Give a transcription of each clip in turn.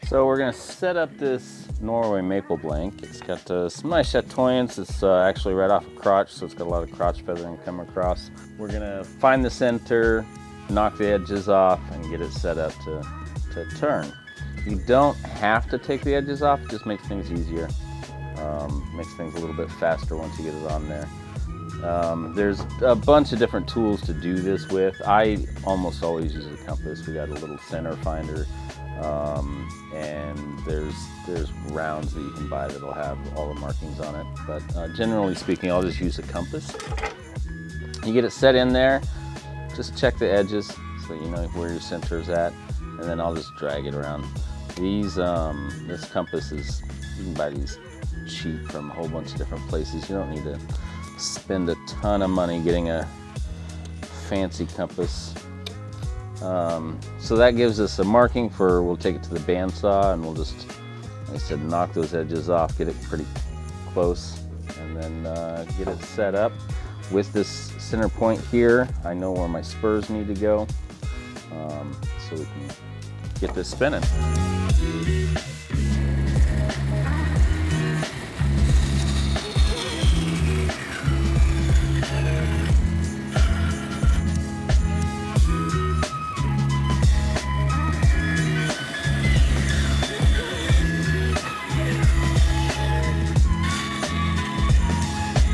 So we're going to set up this Norway Maple blank. It's got some nice chatoyance. It's actually right off a crotch, so it's got a lot of crotch feathering come across. We're going to find the center, knock the edges off, and get it set up to turn. You don't have to take the edges off, it just makes things easier. Makes things a little bit faster once you get it on there. There's a bunch of different tools to do this with. I almost always use a compass. We got a little center finder. And there's rounds that you can buy that'll have all the markings on it, but generally speaking I'll just use a compass. You get it set in there, just check the edges so you know where your center is at, and then I'll just drag it around. This compass is, you can buy these cheap from a whole bunch of different places. You don't need to spend a ton of money getting a fancy compass. So that gives us a marking for, we'll take it to the bandsaw and we'll just, like I said, knock those edges off, get it pretty close, and then get it set up. With this center point here, I know where my spurs need to go, so we can get this spinning.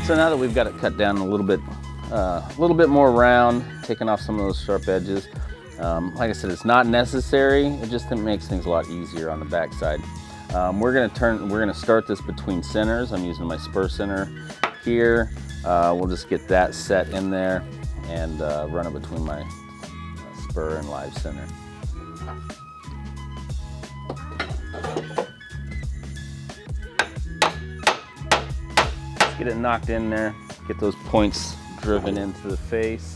So now that we've got it cut down a little bit more round, taking off some of those sharp edges, like I said, it's not necessary. It just makes things a lot easier on the back side. We're gonna start this between centers. I'm using my spur center here. We'll just get that set in there and run it between my spur and live center. Get it knocked in there, get those points driven into the face.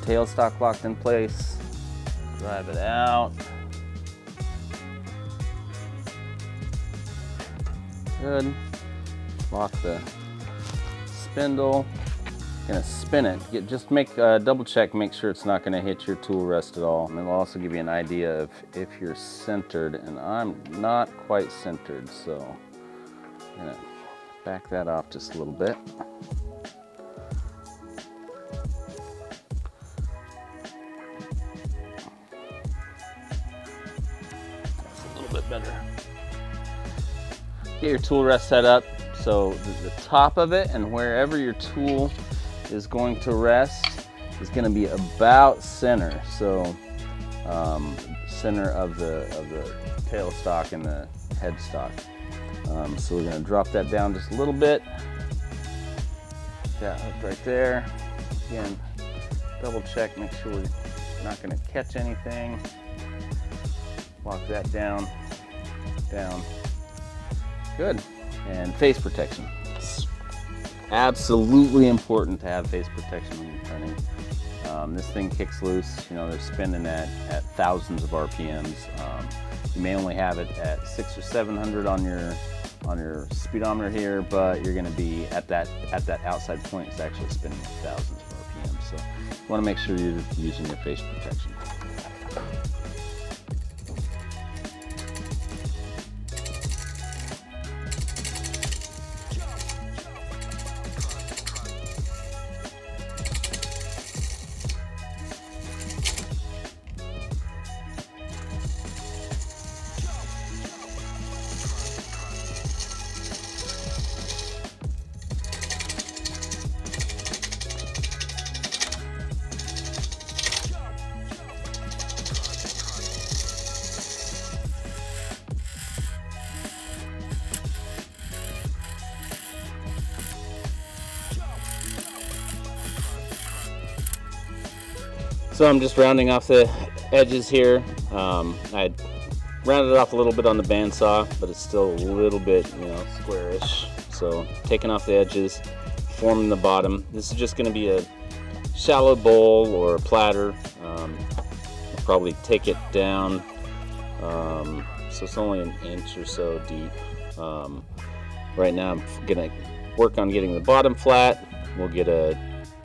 Tailstock locked in place, drive it out. Good. Lock the spindle. Gonna spin it. Just make double check, make sure it's not gonna hit your tool rest at all. And it'll also give you an idea of if you're centered, and I'm not quite centered, so I'm gonna back that off just a little bit. That's a little bit better. Get your tool rest set up so the top of it and wherever your tool is going to rest is going to be about center. So center of the tailstock and the headstock. So we're going to drop that down just a little bit. That hook right there. Again, double check, make sure we're not going to catch anything. Lock that down, down. Good. And face protection. It's absolutely important to have face protection when you're turning. This thing kicks loose. You know, they're spinning at thousands of RPMs. You may only have it at 600 or 700 on your speedometer here, but you're going to be at that outside point. It's actually spinning at thousands of RPMs. So you want to make sure you're using your face protection. So I'm just rounding off the edges here. I rounded off a little bit on the bandsaw, but it's still a little bit, squarish. So taking off the edges, forming the bottom. This is just going to be a shallow bowl or a platter. I'll probably take it down, so it's only an inch or so deep. Right now I'm going to work on getting the bottom flat. We'll get a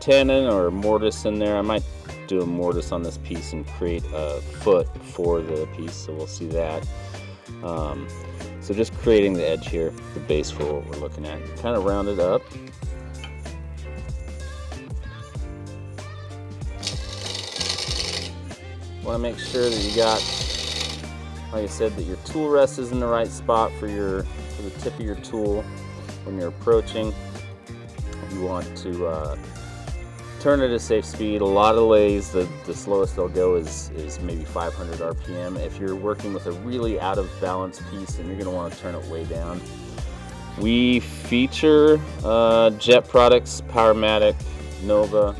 tenon or mortise in there. I might do a mortise on this piece and create a foot for the piece, so we'll see that. So just creating the edge here, the base for what we're looking at. Kind of round it up. Want to make sure that you got, like I said, that your tool rest is in the right spot for the tip of your tool when you're approaching. You want to turn at a safe speed. A lot of lathes, the slowest they'll go is maybe 500 RPM. If you're working with a really out of balance piece, then you're going to want to turn it way down. We feature Jet products, Powermatic, Nova.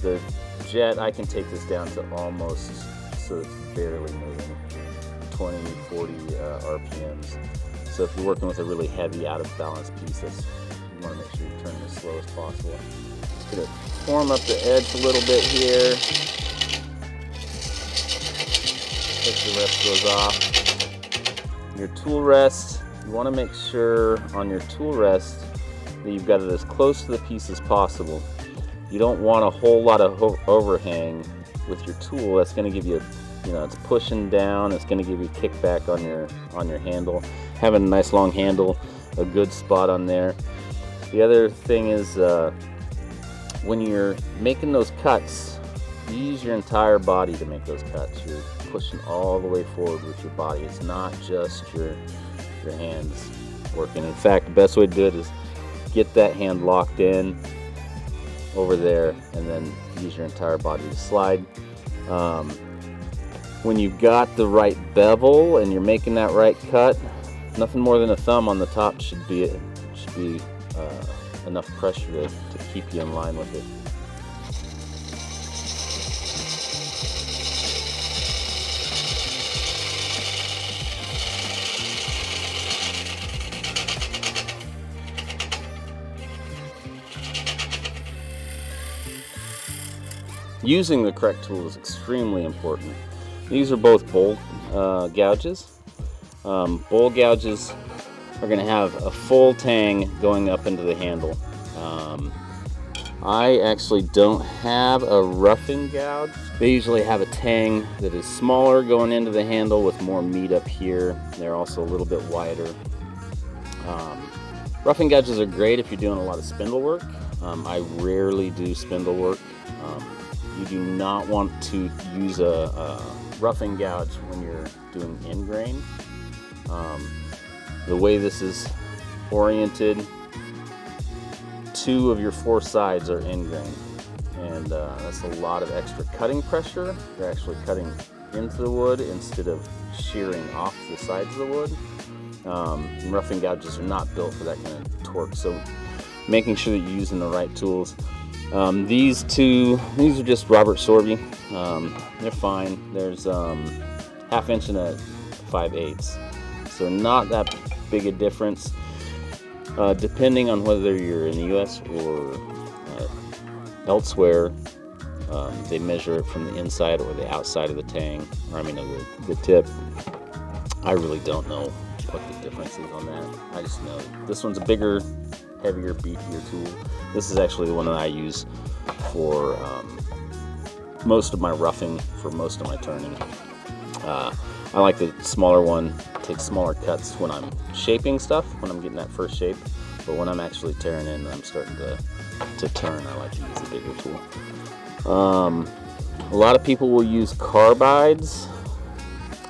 The Jet, I can take this down to almost, so it's barely moving, 20, 40 RPMs. So if you're working with a really heavy out of balance piece, you want to make sure you turn it as slow as possible. Just going to form up the edge a little bit here. Take the rest goes off. Your tool rest, you want to make sure on your tool rest that you've got it as close to the piece as possible. You don't want a whole lot of overhang with your tool. That's going to give you, it's pushing down. It's going to give you kickback on your handle. Having a nice long handle, a good spot on there. The other thing is when you're making those cuts, you use your entire body to make those cuts. You're pushing all the way forward with your body. It's not just your hands working. In fact, the best way to do it is get that hand locked in over there and then use your entire body to slide. When you've got the right bevel and you're making that right cut, nothing more than a thumb on the top should be enough pressure to keep you in line with it. Using the correct tool is extremely important. These are both bowl gouges. Bowl gouges are going to have a full tang going up into the handle. I actually don't have a roughing gouge. They usually have a tang that is smaller going into the handle with more meat up here. They're also a little bit wider. Roughing gouges are great if you're doing a lot of spindle work. I rarely do spindle work. You do not want to use a roughing gouge when you're doing ingrain. The way this is oriented, 2 of your 4 sides are ingrain, and that's a lot of extra cutting pressure. You're actually cutting into the wood instead of shearing off the sides of the wood. And roughing gouges are not built for that kind of torque, so making sure that you're using the right tools. These are just Robert Sorby. They're fine. There's 1/2 inch and a 5/8, so not that big a difference. Depending on whether you're in the US or elsewhere, they measure it from the inside or the outside of the tang, or of the tip. I really don't know what the difference is on that. I just know this one's a bigger, heavier, beefier tool. This is actually the one that I use for most of my roughing, for most of my turning. I like the smaller one. Take smaller cuts when I'm shaping stuff, when I'm getting that first shape. But when I'm actually tearing in and I'm starting to turn, I like to use a bigger tool. A lot of people will use carbides.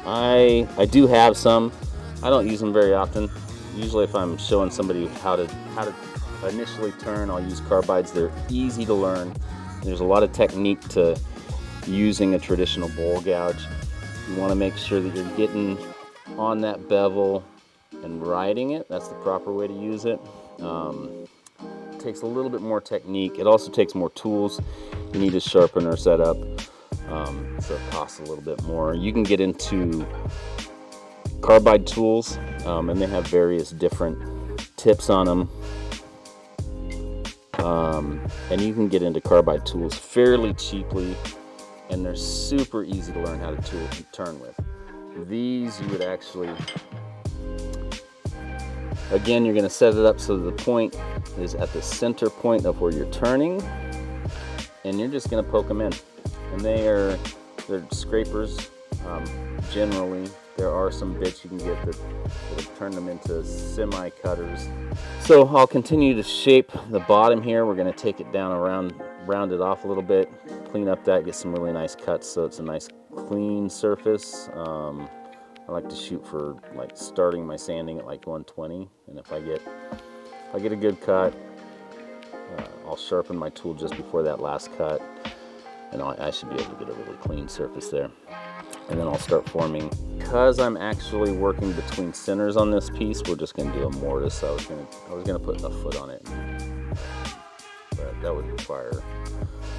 I do have some. I don't use them very often. Usually if I'm showing somebody how to initially turn, I'll use carbides. They're easy to learn. There's a lot of technique to using a traditional bowl gouge. You want to make sure that you're getting on that bevel and riding it. That's the proper way to use it. It takes a little bit more technique. It also takes more tools. You need a sharpener set up, so it costs a little bit more. You can get into carbide tools, and they have various different tips on them. And you can get into carbide tools fairly cheaply, and they're super easy to learn how to turn with. These you would actually Again, you're going to set it up so the point is at the center point of where you're turning, and you're just going to poke them in. And they're scrapers. Generally, there are some bits you can get that will turn them into semi-cutters. So I'll continue to shape the bottom here. We're going to take it down around, round it off a little bit, clean up that, get some really nice cuts so it's a nice clean surface. I like to shoot for like starting my sanding at like 120, and if I get a good cut, I'll sharpen my tool just before that last cut, and I should be able to get a really clean surface there. And then I'll start forming. Because I'm actually working between centers on this piece, we're just going to do a mortise. I was gonna put a foot on it, but that would require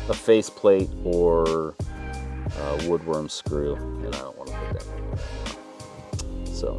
a face plate or a woodworm screw, and I don't want to put that in right now. So.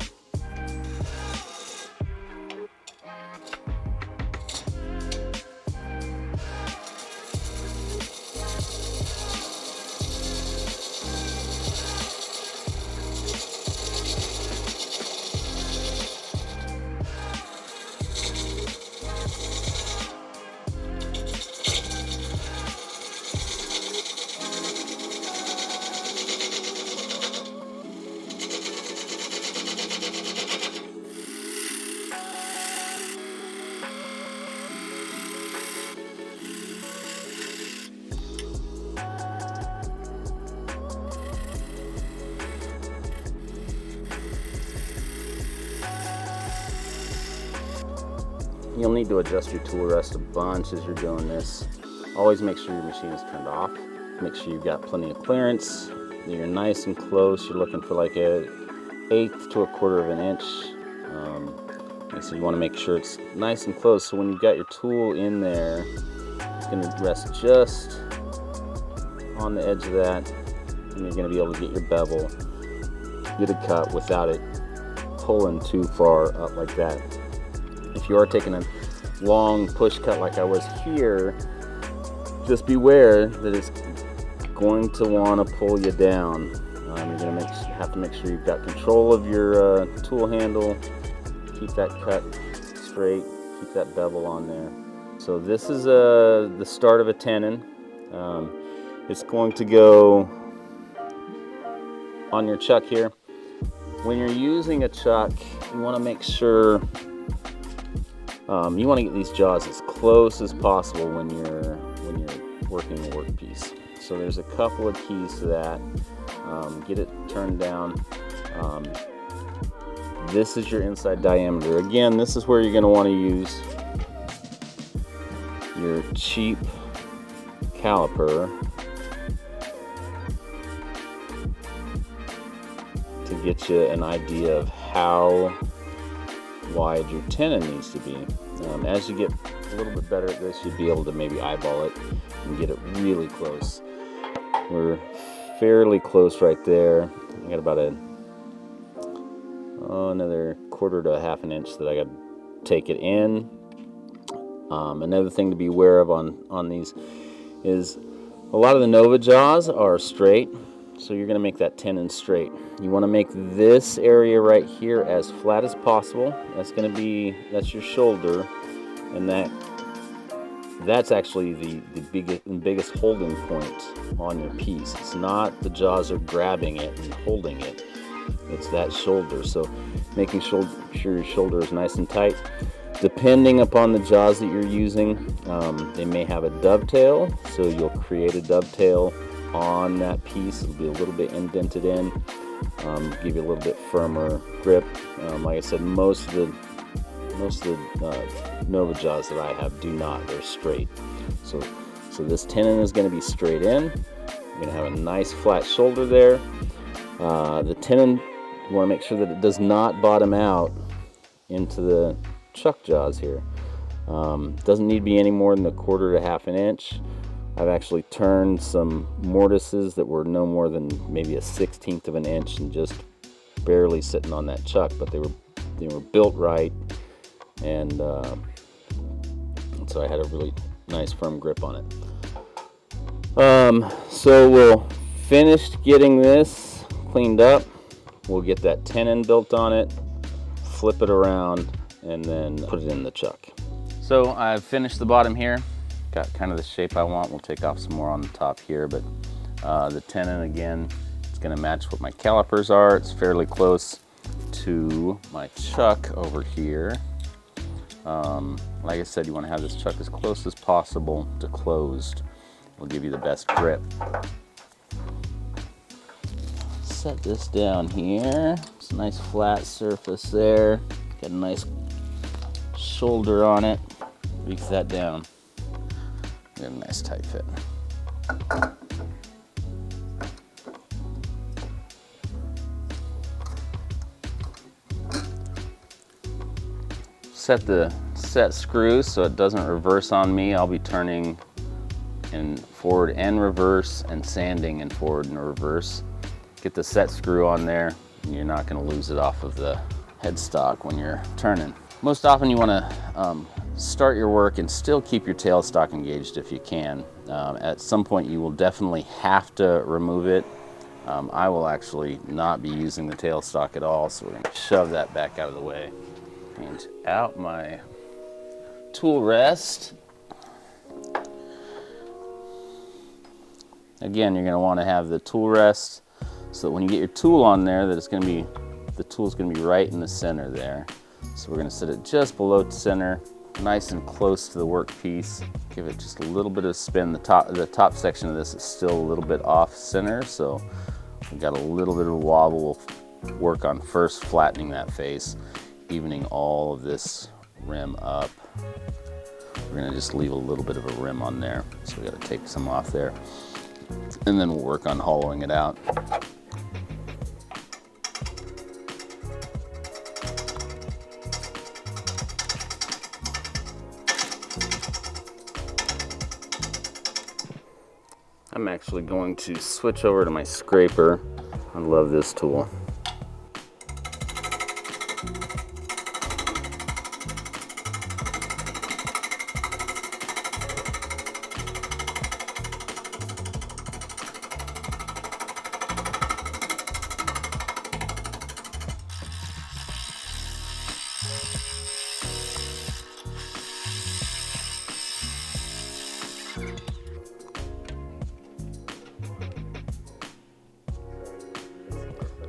You'll need to adjust your tool rest a bunch as you're doing this. Always make sure your machine is turned off. Make sure you've got plenty of clearance, that you're nice and close. You're looking for like an 1/8 to 1/4 of an inch. So you want to make sure it's nice and close, so when you've got your tool in there, it's going to rest just on the edge of that, and you're going to be able to get your bevel, get a cut without it pulling too far up like that. If you are taking a long push cut like I was here, just beware that it's going to want to pull you down. You're going to have to make sure you've got control of your tool handle. Keep that cut straight, keep that bevel on there. So this is the start of a tenon. It's going to go on your chuck here. When you're using a chuck, you want to make sure you want to get these jaws as close as possible when you're working a workpiece. So there's a couple of keys to that. Get it turned down. This is your inside diameter. Again, this is where you're going to want to use your cheap caliper to get you an idea of how wide your tenon needs to be. As you get a little bit better at this, you'll be able to maybe eyeball it and get it really close. We're fairly close right there. I got about another 1/4 to 1/2 inch that I got to take it in. Another thing to be aware of on these is a lot of the Nova jaws are straight, so you're going to make that tenon straight. You want to make this area right here as flat as possible. That's your shoulder, and that's actually the biggest holding point on your piece. It's not the jaws are grabbing it and holding it. It's that shoulder. So making sure your shoulder is nice and tight. Depending upon the jaws that you're using, they may have a dovetail, so you'll create a dovetail on that piece. It'll be a little bit indented in, give you a little bit firmer grip. Like I said, most of the Nova jaws that I have do not. They're straight. So this tenon is going to be straight in. You're going to have a nice flat shoulder there. The tenon, you want to make sure that it does not bottom out into the chuck jaws here. Doesn't need to be any more than 1/4 to 1/2 inch. I've actually turned some mortises that were no more than maybe a 1/16 of an inch and just barely sitting on that chuck, but they were built right, and so I had a really nice firm grip on it. So we'll finish getting this cleaned up. We'll get that tenon built on it, flip it around, and then put it in the chuck. So I've finished the bottom here. Got kind of the shape I want. We'll take off some more on the top here, but the tenon again, it's gonna match what my calipers are. It's fairly close to my chuck over here. Like I said, you wanna have this chuck as close as possible to closed. It'll give you the best grip. Set this down here. It's a nice flat surface there. Got a nice shoulder on it. Reef that down. Get a nice tight fit. Set the set screw so it doesn't reverse on me. I'll be turning in forward and reverse and sanding in forward and reverse. Get the set screw on there, and you're not going to lose it off of the headstock when you're turning. Most often you want to start your work and still keep your tailstock engaged if you can. At some point you will definitely have to remove it. I will actually not be using the tailstock at all, so we're going to shove that back out of the way. And out my tool rest. Again, you're going to want to have the tool rest so that when you get your tool on there, that it's going to be, the tool's going to be right in the center there. So we're going to set it just below the center, nice and close to the workpiece. Give it just a little bit of spin. The top section of this is still a little bit off center, so we've got a little bit of wobble. We'll work on first flattening that face, evening all of this rim up. We're going to just leave a little bit of a rim on there, so we got to take some off there, and then we'll work on hollowing it out. I'm actually going to switch over to my scraper. I love this tool.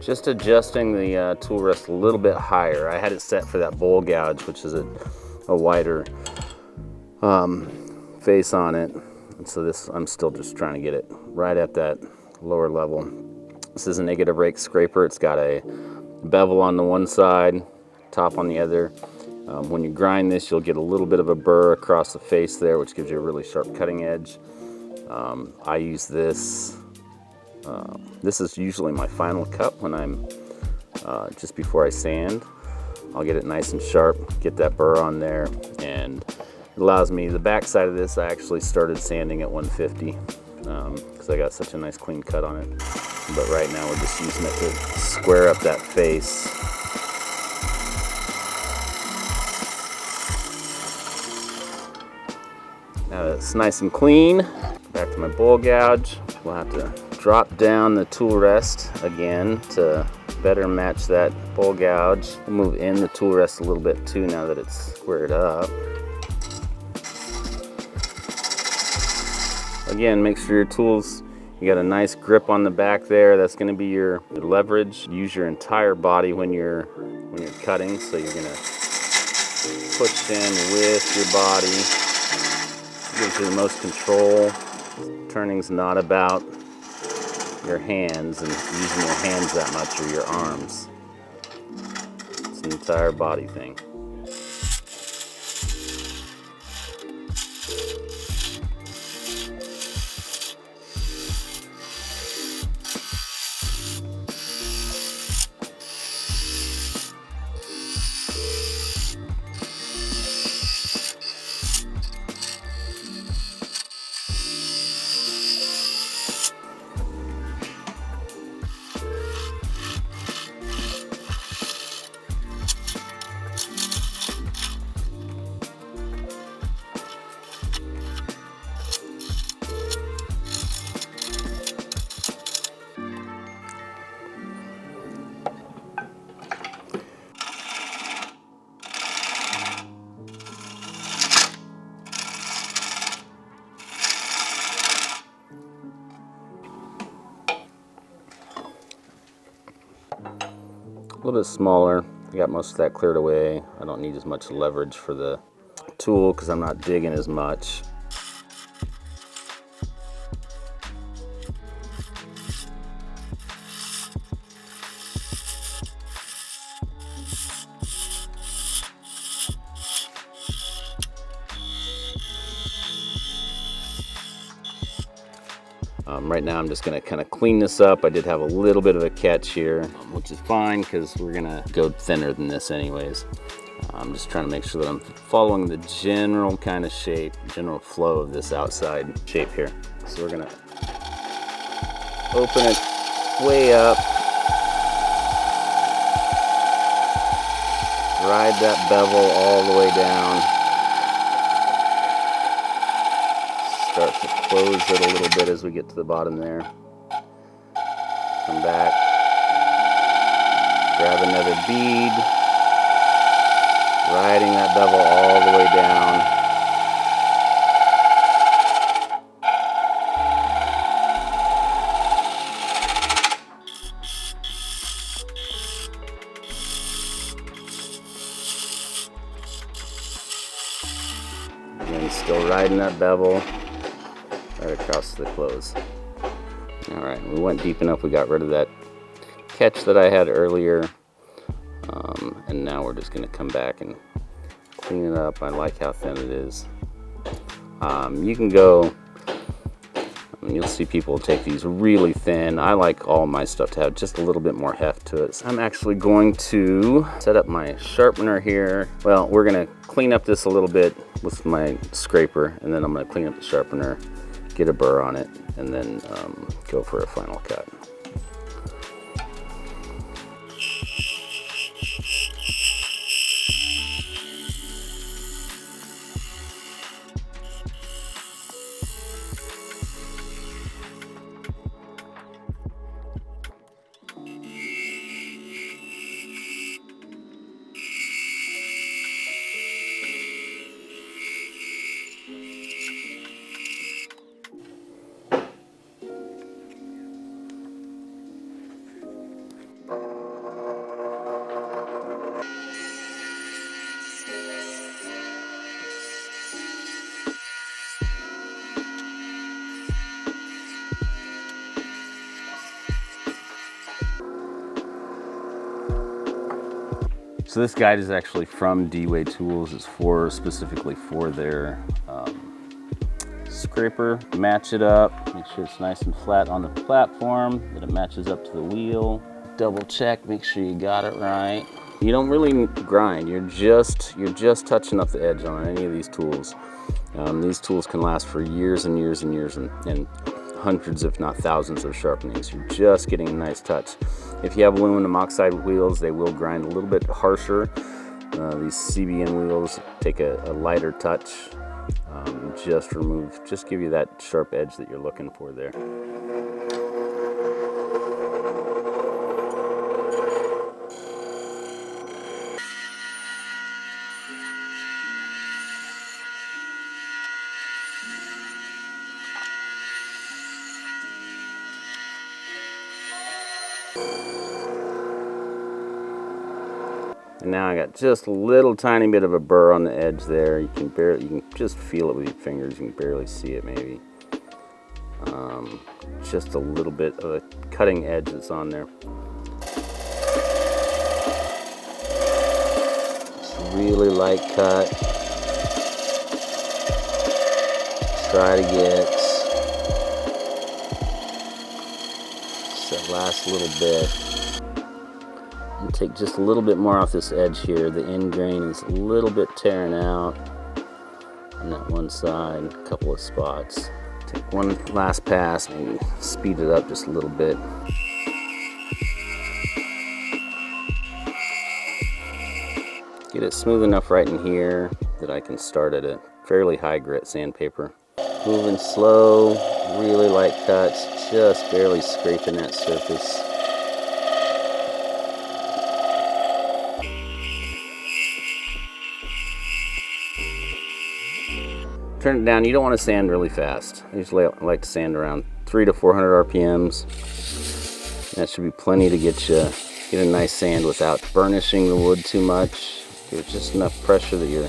Just adjusting the tool rest a little bit higher. I had it set for that bowl gouge, which is a wider face on it. And so this, I'm still just trying to get it right at that lower level. This is a negative rake scraper. It's got a bevel on the one side, top on the other. When you grind this, you'll get a little bit of a burr across the face there, which gives you a really sharp cutting edge. I use this. This is usually my final cut when I'm just before I sand. I'll get it nice and sharp, get that burr on there, and it allows me, the back side of this I actually started sanding at 150 because I got such a nice clean cut on it. But right now we're just using it to square up that face. Now that it's nice and clean, back to my bowl gouge. We'll have to drop down the tool rest again to better match that bowl gouge. We'll move in the tool rest a little bit too now that it's squared up. Again, make sure your tools, you got a nice grip on the back there. That's going to be your leverage. Use your entire body when you're cutting, so you're going to push in with your body. It gives you the most control. Turning's not about your hands and using your hands that much or your arms. It's an entire body thing. little bit smaller. I got most of that cleared away. I don't need as much leverage for the tool because I'm not digging as much. Right now I'm just going to kind of clean this up. I did have a little bit of a catch here, which is fine because we're going to go thinner than this anyways. I'm just trying to make sure that I'm following the general kind of shape, general flow of this outside shape here. So we're going to open it way up, ride that bevel all the way down, start to close it a little bit as we get to the bottom there. Come back, grab another bead, riding that bevel all the way down. And then still riding that bevel right across the close. All right, we went deep enough. We got rid of that catch that I had earlier. And now we're just going to come back and clean it up. I like how thin it is. You can go, you'll see people take these really thin. I like all my stuff to have just a little bit more heft to it. So I'm actually going to set up my sharpener here. Well, we're going to clean up this a little bit with my scraper, and then I'm going to clean up the sharpener, get a burr on it, and then go for a final cut. So this guide is actually from D-Way Tools. It's specifically for their scraper. Match it up, make sure it's nice and flat on the platform, that it matches up to the wheel. Double check, make sure you got it right. You don't really grind, you're just touching up the edge on any of these tools. These tools can last for years and years and years and hundreds if not thousands of sharpenings. You're just getting a nice touch. If you have aluminum oxide wheels, they will grind a little bit harsher. These CBN wheels take a lighter touch. Just give you that sharp edge that you're looking for there. And now I got just a little tiny bit of a burr on the edge there. You can just feel it with your fingers. You can barely see it maybe. Just a little bit of a cutting edge that's on there. Just really light cut. Try to get just that last little bit. And take just a little bit more off this edge here. The end grain is a little bit tearing out on that one side, a couple of spots. Take one last pass, maybe speed it up just a little bit. Get it smooth enough right in here that I can start at a fairly high grit sandpaper. Moving slow, really light cuts, just barely scraping that surface. Turn it down. You don't want to sand really fast. I usually like to sand around 300 to 400 RPMs. That should be plenty to get you Get a nice sand without burnishing the wood too much. Give it just enough pressure that you're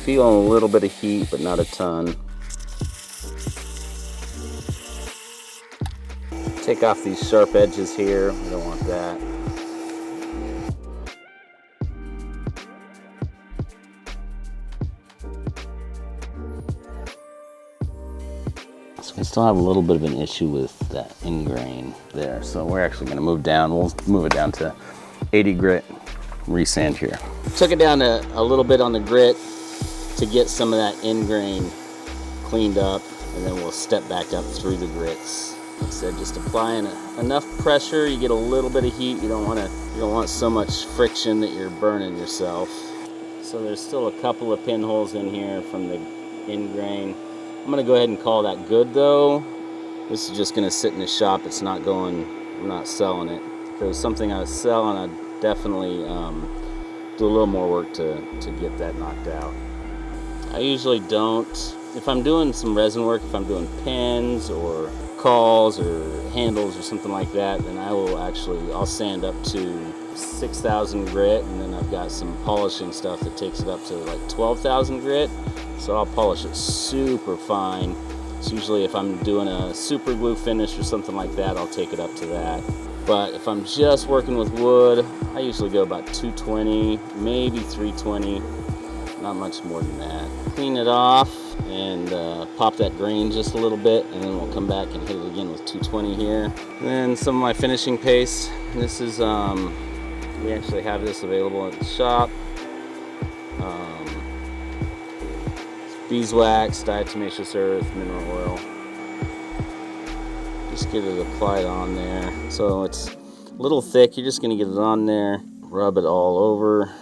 feeling a little bit of heat, but not a ton. Take off these sharp edges here. We don't want that. So we still have a little bit of an issue with that ingrain there. So we're actually going to move down. We'll move it down to 80 grit, resand here. Took it down to a little bit on the grit to get some of that ingrain cleaned up, and then we'll step back up through the grits. Like I said, just applying enough pressure. You get a little bit of heat. You don't want so much friction that you're burning yourself. So there's still a couple of pinholes in here from the ingrain. I'm gonna go ahead and call that good though. This is just gonna sit in the shop. It's not going, I'm not selling it. If it was something I was selling, I'd definitely do a little more work to get that knocked out. I usually don't. If I'm doing some resin work, if I'm doing pins or cawls or handles or something like that, then I'll sand up to 6,000 grit, and then I've got some polishing stuff that takes it up to like 12,000 grit. So I'll polish it super fine. So usually if I'm doing a super glue finish or something like that, I'll take it up to that. But if I'm just working with wood, I usually go about 220, maybe 320, not much more than that. Clean it off and pop that grain just a little bit, and then we'll come back and hit it again with 220 here. And then some of my finishing paste. This is, we actually have this available at the shop. Beeswax, diatomaceous earth, mineral oil. Just get it applied on there. So it's a little thick. You're just gonna get it on there, rub it all over.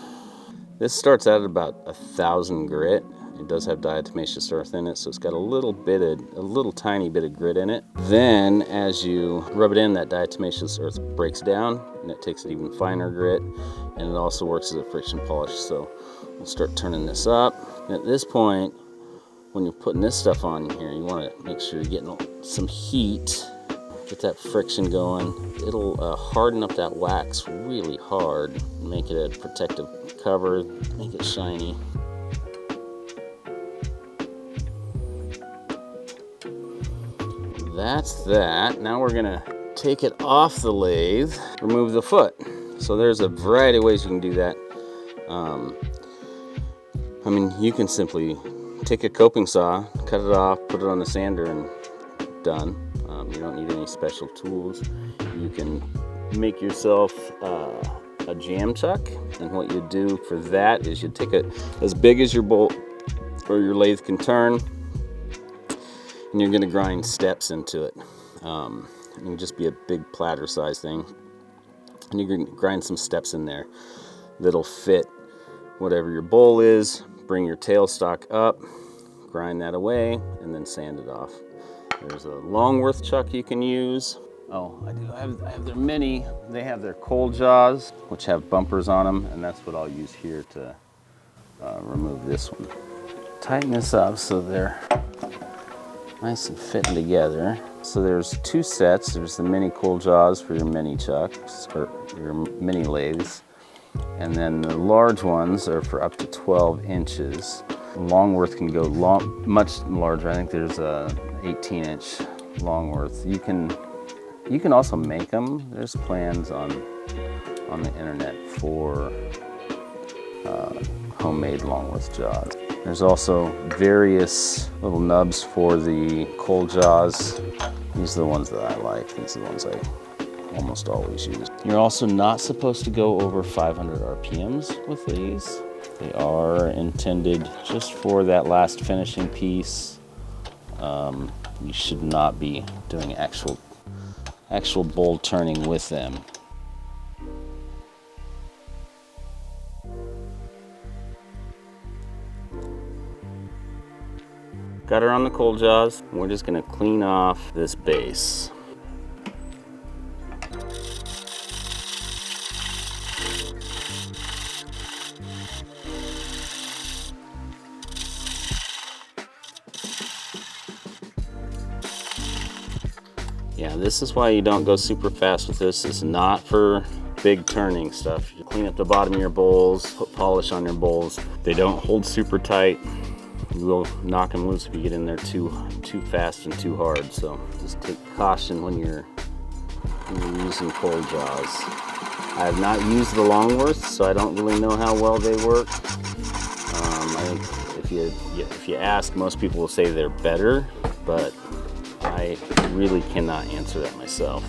This starts out at about 1,000 grit. It does have diatomaceous earth in it, so it's got a little tiny bit of grit in it. Then as you rub it in, that diatomaceous earth breaks down and it takes an even finer grit, and it also works as a friction polish. So we'll start turning this up. And at this point, when you're putting this stuff on here, you want to make sure you're getting some heat, get that friction going. It'll harden up that wax really hard, make it a protective cover, make it shiny. That's that. Now we're gonna take it off the lathe, remove the foot. So there's a variety of ways you can do that. I mean, you can simply take a coping saw, cut it off, put it on the sander, and done. You don't need any special tools. You can make yourself a jam chuck, and what you do for that is you take it as big as your bolt or your lathe can turn, and you're going to grind steps into it. It can just be a big platter size thing, and you're going to grind some steps in there that'll fit whatever your bowl is. Bring your tailstock up, grind that away, and then sand it off. There's a Longworth chuck you can use. Oh, I have their mini. They have their cold jaws, which have bumpers on them, and that's what I'll use here to remove this one. Tighten this up so they're nice and fitting together. So there's two sets. There's the mini cold jaws for your mini chucks, or your mini lathes. And then the large ones are for up to 12 inches. Longworth can go much larger. I think there's a 18-inch Longworth. You can also make them. There's plans on the internet for homemade Longworth jaws. There's also various little nubs for the cold jaws. These are the ones that I like. These are the ones I almost always use. You're also not supposed to go over 500 RPMs with these. They are intended just for that last finishing piece. You should not be doing actual bowl turning with them. Got her on the cold jaws. We're just gonna clean off this base. Yeah, this is why you don't go super fast with this. It's not for big turning stuff. You clean up the bottom of your bowls, put polish on your bowls. They don't hold super tight. You will knock them loose if you get in there too fast and too hard. So just take caution when you're using cold jaws. I have not used the Longworths, so I don't really know how well they work. I think if you ask, most people will say they're better, but I really cannot answer that myself.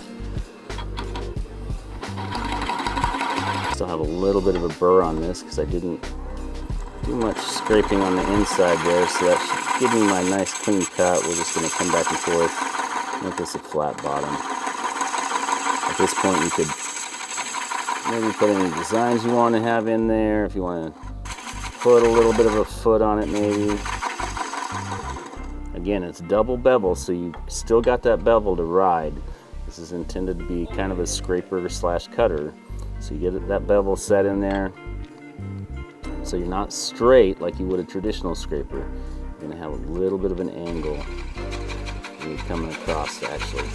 Still have a little bit of a burr on this because I didn't do much scraping on the inside there, so that should give me my nice clean cut. We're just going to come back and forth, make this a flat bottom. At this point you could maybe put any designs you want to have in there, if you want to put a little bit of a foot on it maybe. Again, it's double bevel, so you still got that bevel to ride. This is intended to be kind of a scraper slash cutter. So you get that bevel set in there, so you're not straight like you would a traditional scraper. You're going to have a little bit of an angle when you're coming across actually.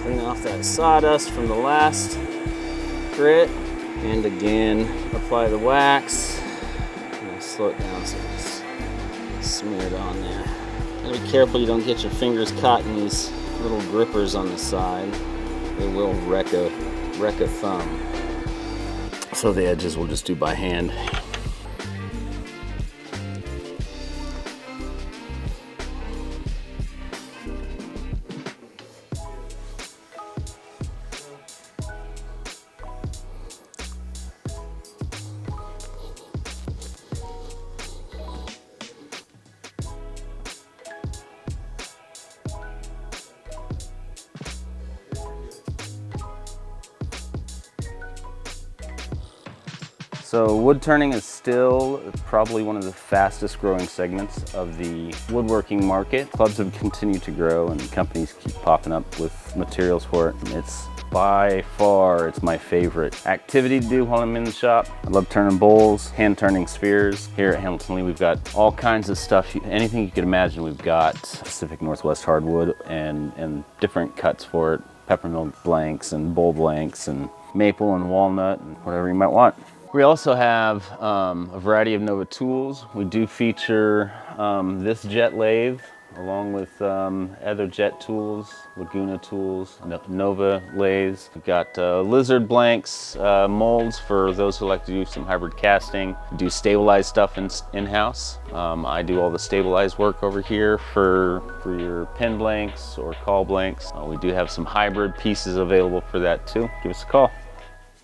Clean off that sawdust from the last grit, and again apply the wax. And slow it down so it's smeared on there. Gotta be careful you don't get your fingers caught in these little grippers on the side. They will wreck a thumb. So the edges we'll just do by hand. So wood turning is still probably one of the fastest growing segments of the woodworking market. Clubs have continued to grow and companies keep popping up with materials for it. It's by far, it's my favorite activity to do while I'm in the shop. I love turning bowls, hand turning spheres. Here at Hamilton Lee, we've got all kinds of stuff. Anything you could imagine, we've got Pacific Northwest hardwood and different cuts for it. Peppermill blanks and bowl blanks and maple and walnut and whatever you might want. We also have a variety of Nova tools. We do feature this jet lathe along with other jet tools, Laguna tools, Nova lathes. We've got lizard blanks, molds for those who like to do some hybrid casting. We do stabilized stuff in-house. I do all the stabilized work over here for your pin blanks or call blanks. We do have some hybrid pieces available for that too. Give us a call.